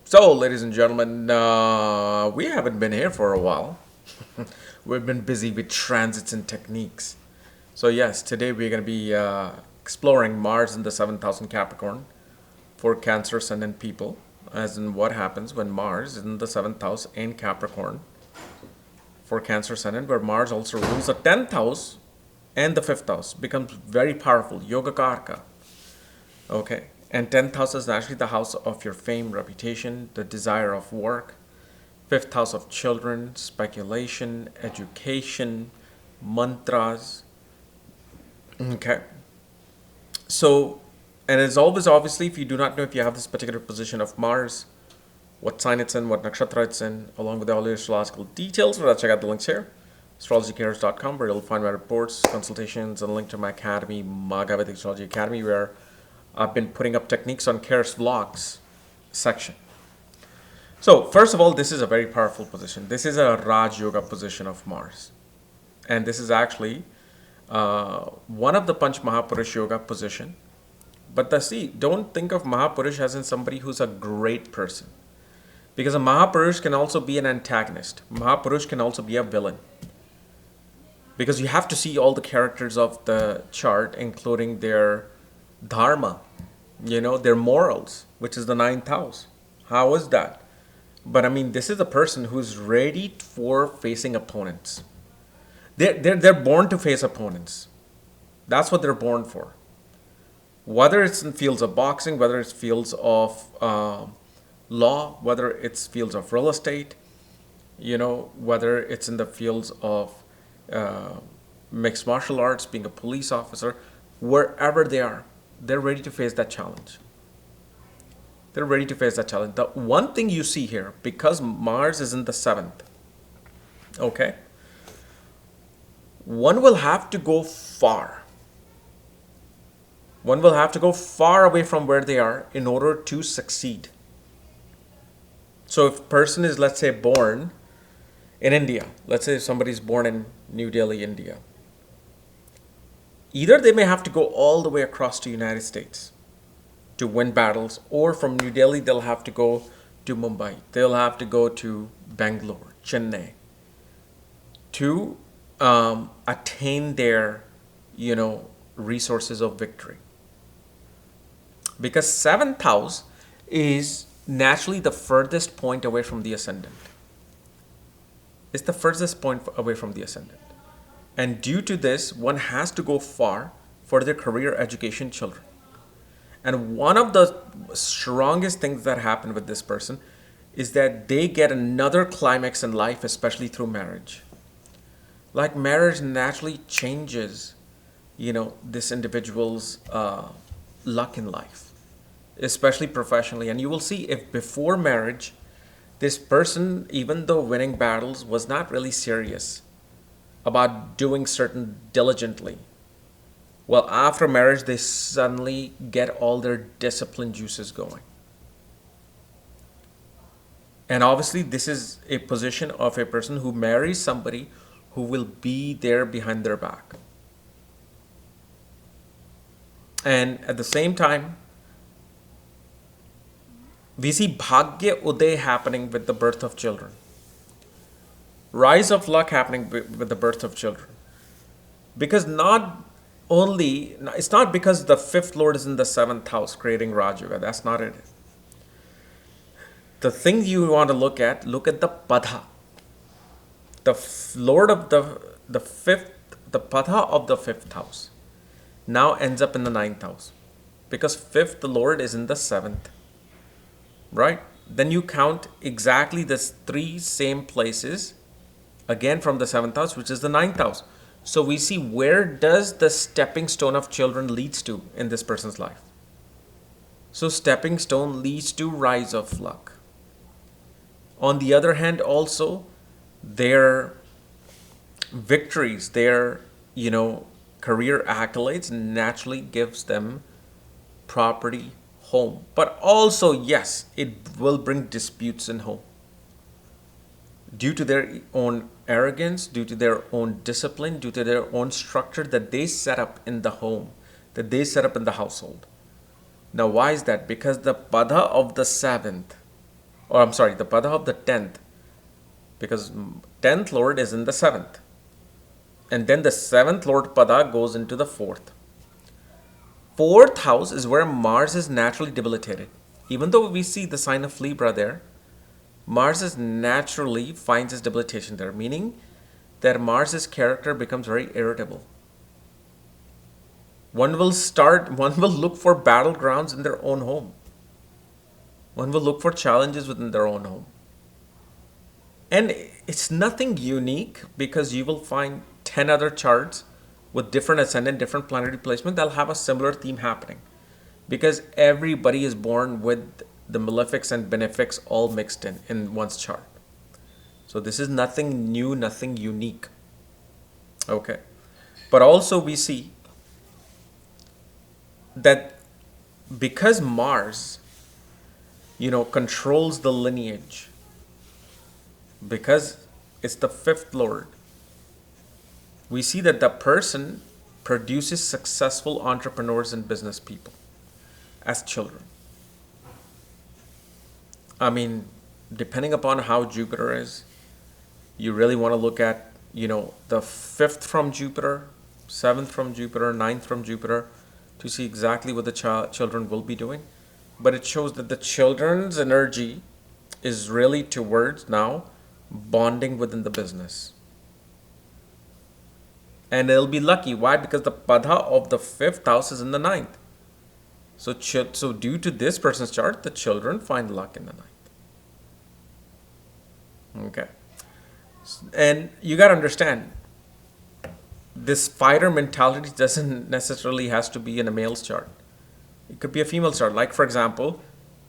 So, ladies and gentlemen, we haven't been here for a while. We've been busy with transits and techniques. So, yes, today we're going to be exploring Mars in the 7,000 Capricorn for Cancer Ascendant people, as in what happens when Mars is in the 7th house in Capricorn for Cancer Ascendant, where Mars also rules the 10th house and the 5th house, becomes very powerful, Yoga Karka. Okay. And 10th house is actually the house of your fame, reputation, the desire of work. 5th house of children, speculation, education, mantras. Okay. So, and as always, obviously, if you do not know if you have this particular position of Mars, what sign it's in, what nakshatra it's in, along with all your astrological details, well, check out the links here. astrologykrs.com, where you'll find my reports, consultations, and a link to my academy, Maga Vedic Astrology Academy, where I've been putting up techniques on KRS vlogs section. So first of all, this is a very powerful position. This is a Raj Yoga position of Mars. And this is actually one of the Panch Mahapurush Yoga position. But don't think of Mahapurush as in somebody who's a great person. Because a Mahapurush can also be an antagonist. Mahapurush can also be a villain. Because you have to see all the characters of the chart, including their dharma, their morals, which is the 9th house. How is that? But I mean, this is a person who's ready for facing opponents. They're born to face opponents. That's what they're born for. Whether it's in fields of boxing, whether it's fields of law, whether it's fields of real estate, whether it's in the fields of mixed martial arts, being a police officer, wherever they are, they're ready to face that challenge. They're ready to face that challenge. The one thing you see here, because Mars is in the 7th, okay, one will have to go far. One will have to go far away from where they are in order to succeed. So if a person is, let's say, born in India, let's say somebody's born in New Delhi, India, either they may have to go all the way across to United States to win battles, or from New Delhi they'll have to go to Mumbai. They'll have to go to Bangalore, Chennai to attain their, resources of victory. Because 7th house is naturally the furthest point away from the ascendant. It's the furthest point away from the ascendant. And due to this, one has to go far for their career, education, children. And one of the strongest things that happen with this person is that they get another climax in life, especially through marriage. Like marriage naturally changes, this individual's luck in life, especially professionally. And you will see if before marriage, this person, even though winning battles, was not really serious about doing certain diligently. Well, after marriage, they suddenly get all their discipline juices going. And obviously, this is a position of a person who marries somebody who will be there behind their back. And at the same time, we see Bhagya Uday happening with the birth of children. Rise of luck happening with the birth of children. Because it's not because the 5th lord is in the 7th house creating Raj Yoga. That's not it. The thing you want to look at the Padha. The lord of the 5th, the Padha of the 5th house now ends up in the 9th house. Because 5th lord is in the 7th. Right? Then you count exactly the 3 same places again from the 7th house, which is the 9th house. So we see, where does the stepping stone of children leads to in this person's life? So stepping stone leads to rise of luck. On the other hand, also, their victories, their, career accolades naturally gives them property, home. But also, yes, it will bring disputes in home. Due to their own arrogance, due to their own discipline, due to their own structure that they set up in the home, that they set up in the household. Now, why is that? Because the Pada of the 7th or I'm sorry, the pada of the 10th, because 10th lord is in the 7th, and then the 7th lord pada goes into the 4th. 4th house is where Mars is naturally debilitated. Even though we see the sign of Libra there, Mars is naturally finds his debilitation there, meaning that Mars's character becomes very irritable. One will look for battlegrounds in their own home. One will look for challenges within their own home. And it's nothing unique, because you will find 10 other charts with different ascendant, different planetary placement that'll have a similar theme happening. Because everybody is born with the malefics and benefics all mixed in one's chart. So this is nothing new, nothing unique. Okay. But also we see that because Mars, controls the lineage, because it's the 5th lord, we see that the person produces successful entrepreneurs and business people as children. I mean, depending upon how Jupiter is, you really want to look at, the 5th from Jupiter, 7th from Jupiter, 9th from Jupiter, to see exactly what the children will be doing. But it shows that the children's energy is really towards now bonding within the business. And they'll be lucky. Why? Because the pada of the 5th house is in the 9th. So due to this person's chart, the children find luck in the 9th. Okay. And you got to understand, this fighter mentality doesn't necessarily has to be in a male's chart. It could be a female chart. Like, for example,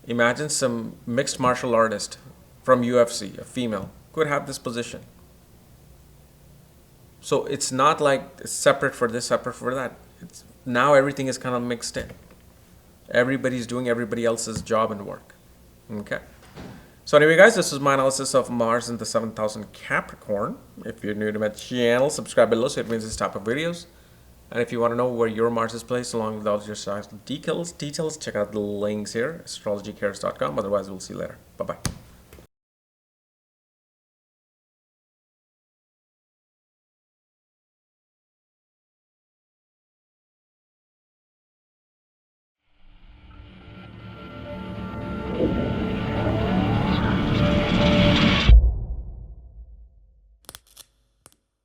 imagine some mixed martial artist from UFC, a female, could have this position. So it's not like it's separate for this, separate for that. Now everything is kind of mixed in. Everybody's doing everybody else's job and work. Okay. So anyway, guys, this is my analysis of Mars in the 7th house in Capricorn. If you're new to my channel, subscribe below so it means this type of videos. And if you want to know where your Mars is placed along with all your details, check out the links here, astrologycares.com. Otherwise, we'll see you later. Bye-bye.